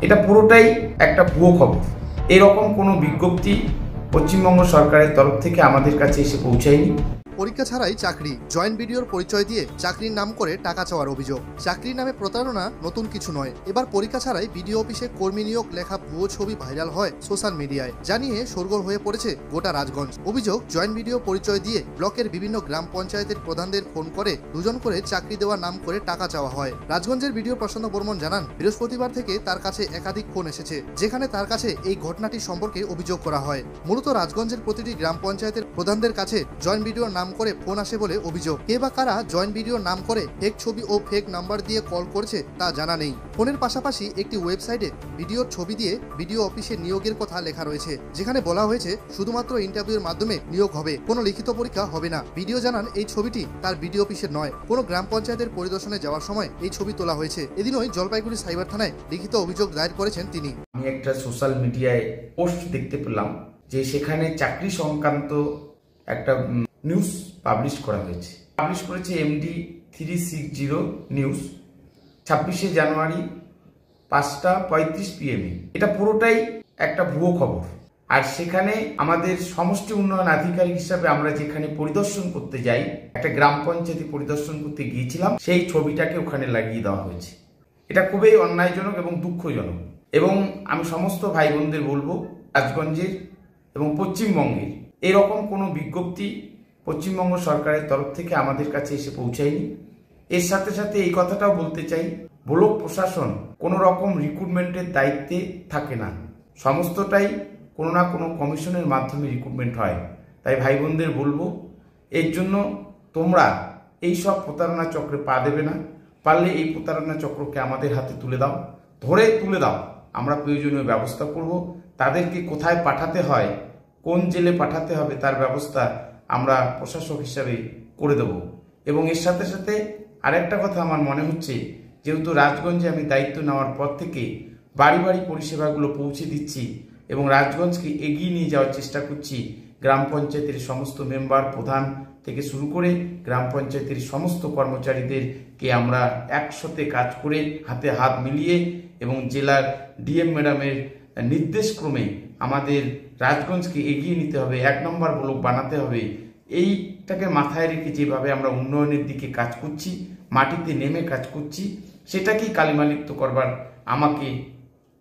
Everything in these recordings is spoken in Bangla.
এটা পুরোটাই একটা ভুয়ো খবর। এরকম কোনো বিজ্ঞপ্তি পশ্চিমবঙ্গ সরকারের তরফ থেকে আমাদের কাছে এসে পৌঁছায়নি। পরীক্ষা ছাড়াই চাকরি, জয়েন্ট ভিডিওর পরিচয় দিয়ে চাকরির নাম করে টাকা চাওয়ার অভিযোগ। চাকরির নামে প্রতারণা নতুন কিছু নয়। এবার পরীক্ষা ছাড়াই বিডিও অফিসে কর্মী নিয়োগ লেখা ভুয়ো ছবি ভাইরাল হয় সোশ্যাল মিডিয়ায়, জানিয়ে শোরগোল হয়ে পড়েছে গোটা রাজগঞ্জ। অভিযোগ, জয়েন্ট ভিডিও পরিচয় দিয়ে ব্লকের বিভিন্ন গ্রাম পঞ্চায়েতের প্রধানদের ফোন করে দুজন করে চাকরি দেওয়ার নাম করে টাকা চাওয়া হয়। রাজগঞ্জের ভিডিও প্রসন্ন বর্মন জানান, বৃহস্পতিবার থেকে তার কাছে একাধিক ফোন এসেছে, যেখানে তার কাছে এই ঘটনাটি সম্পর্কে অভিযোগ করা হয়। মূলত রাজগঞ্জের প্রতিটি গ্রাম পঞ্চায়েতের প্রধানদের কাছে জয়েন্ট ভিডিওর নাম করে ফোন আসে বলে অভিযোগ। কে বা কারা জয়েন্ট ভিডিওর নাম করে ফেক ছবি ও ফেক নাম্বার দিয়ে কল করছে তা জানা নেই। ফোনের পাশাপাশি একটি ওয়েবসাইটে ভিডিওর ছবি দিয়ে ভিডিও অফিসে নিয়োগের কথা লেখা রয়েছে, যেখানে বলা হয়েছে শুধুমাত্র ইন্টারভিউর মাধ্যমে নিয়োগ হবে, কোনো লিখিত পরীক্ষা হবে না। ভিডিও জানান এই ছবিটি তার ভিডিও অফিসের নয়, কোনো গ্রাম পঞ্চায়েতের পরিদর্শনে যাওয়ার সময় এই ছবি তোলা হয়েছে। এদিনই জলপাইগুড়ি সাইবার থানায় লিখিত অভিযোগ দায়ের করেছেন তিনি। আমি একটা সোশ্যাল মিডিয়ায় পোস্ট দেখতে পেলাম যে সেখানে চাকরি সংক্রান্ত একটা নিউজ পাবলিশ করা হয়েছে। পাবলিশ করেছে MD 360 নিউজ, 26শে জানুয়ারি 5:35 PM। এটা পুরোটাই একটা ভুয়ো খবর। আর সেখানে আমাদের সমষ্টি উন্নয়ন আধিকারিক হিসাবে আমরা যেখানে পরিদর্শন করতে যাই, একটা গ্রাম পঞ্চায়েতে পরিদর্শন করতে গিয়েছিলাম, সেই ছবিটাকে ওখানে লাগিয়ে দেওয়া হয়েছে। এটা খুবই অন্যায়জনক এবং দুঃখজনক। এবং আমি সমস্ত ভাই বোনদের বলবো, রাজগঞ্জের এবং পশ্চিমবঙ্গের এরকম কোনো বিজ্ঞপ্তি পশ্চিমবঙ্গ সরকারের তরফ থেকে আমাদের কাছে এসে পৌঁছায়নি। এর সাথে সাথে এই কথাটাও বলতে চাই, ব্লক প্রশাসন কোনো রকম রিক্রুটমেন্টের দায়িত্বে থাকে না, সমস্তটাই কোনো না কোনো কমিশনের মাধ্যমে রিক্রুটমেন্ট হয়। তাই ভাই বোনদের বলবো, এর জন্য তোমরা এই সব প্রতারণা চক্রে পা দেবে না। পারলে এই প্রতারণা চক্রকে আমাদের হাতে তুলে দাও, ধরে তুলে দাও। আমরা প্রয়োজনীয় ব্যবস্থা করব। তাদেরকে কোথায় পাঠাতে হয়, কোন জেলে পাঠাতে হবে, তার ব্যবস্থা আমরা প্রশাসক হিসাবে করে দেব। এবং এর সাথে সাথে আরেকটা কথা আমার মনে হচ্ছে, যেহেতু রাজগঞ্জে আমি দায়িত্ব নেওয়ার পর থেকে বাড়ি বাড়ি পরিষেবাগুলো পৌঁছে দিচ্ছি এবং রাজগঞ্জকে এগিয়ে নিয়ে যাওয়ার চেষ্টা করছি, গ্রাম পঞ্চায়েতের সমস্ত মেম্বার প্রধান থেকে শুরু করে গ্রাম পঞ্চায়েতের সমস্ত কর্মচারীদেরকে আমরা একসাথে কাজ করে হাতে হাত মিলিয়ে এবং জেলার DM ম্যাডামের নির্দেশক্রমে আমাদের রাজগঞ্জকে এগিয়ে নিতে হবে, 1 নম্বর ব্লক বানাতে হবে। এইটাকে মাথায় রেখে যেভাবে আমরা উন্নয়নের দিকে কাজ করছি, মাটিতে নেমে কাজ করছি, সেটাকেই কালিমালিপ্ত করবার, আমাকে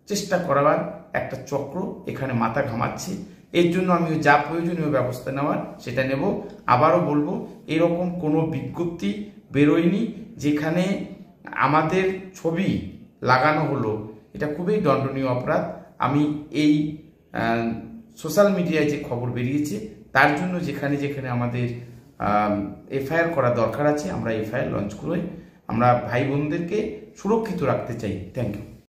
চেষ্টা করবার একটা চক্র এখানে মাথা ঘামাচ্ছে। এর জন্য আমি যা প্রয়োজনীয় ব্যবস্থা নেওয়ার সেটা নেব। আবারও বলবো, এরকম কোনো বিজ্ঞপ্তি বেরোয়নি যেখানে আমাদের ছবি লাগানো হলো। এটা খুবই দণ্ডনীয় অপরাধ। আমি এই সোশ্যাল মিডিয়ায় যে খবর বেরিয়েছে তার জন্য যেখানে যেখানে আমাদের FIR করা দরকার আছে, আমরা FIR লঞ্চ করে আমরা ভাই বোনদেরকে সুরক্ষিত রাখতে চাই। Thank you.